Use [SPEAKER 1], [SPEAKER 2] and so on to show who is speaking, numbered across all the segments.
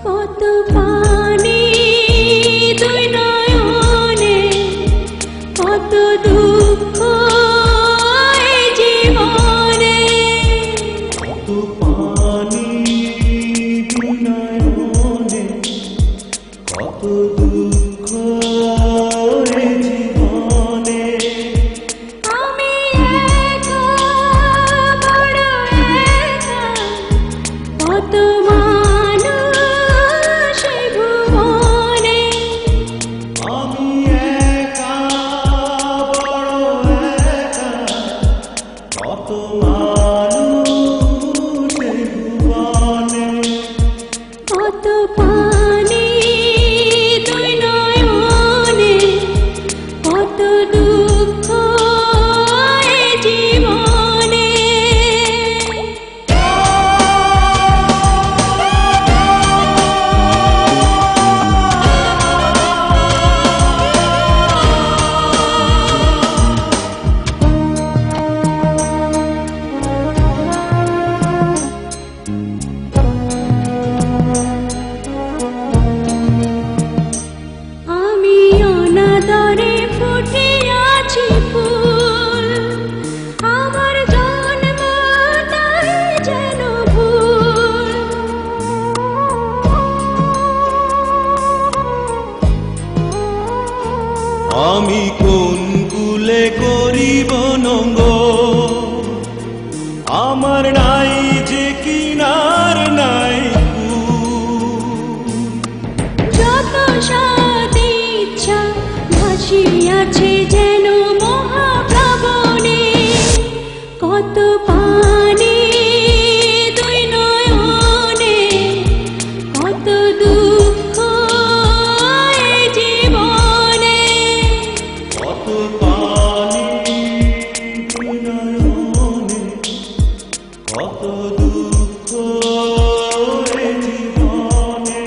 [SPEAKER 1] কত পানি দুই নয়নে, কত দুঃখ এই জীবনে।
[SPEAKER 2] কত পানি দুই নয়নে, কত দুঃখ এই জীবনে।
[SPEAKER 1] আমি একা, বড় একা, কত মানুষ এই ভুবনে।
[SPEAKER 2] আমি একা, বড় একা, কত মানুষ এই ভুবনে।
[SPEAKER 1] কত পানি দুই নয়নে, কত দুঃখ এই জীবনে। আমি অনাদরে ফুটে আছি ফুল, আমার জন্ম তাই যেন ভুল।
[SPEAKER 2] আমি কোন কুলে করিব নঙ্গ, আমার নাই যে কিনার নাই কূল।
[SPEAKER 1] যত সৎ ইচ্ছা ভাসিয়াছে যেন মহাপ্লাবনে। কত পানি দুই নয়নে, কত দুঃখ এই জীবনে।
[SPEAKER 2] কত পানি দুই নয়নে, কত দুঃখ এই জীবনে।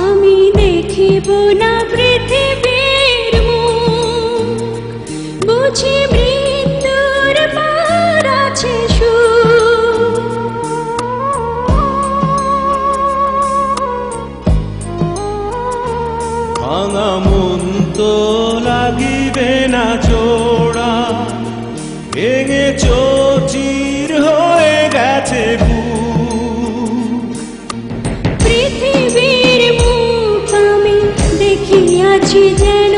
[SPEAKER 1] আমি দেখিব না পৃথিবীর মুখ, বুঝি মৃত্যুর পার আছে সুখ।
[SPEAKER 2] ভাঙা মন তো লাগিবে না জোড়া, ভেঙে চৌচির হয়ে গেছে বুক।
[SPEAKER 1] পৃথিবীর মুখ আমি দেখিয়াছি যেন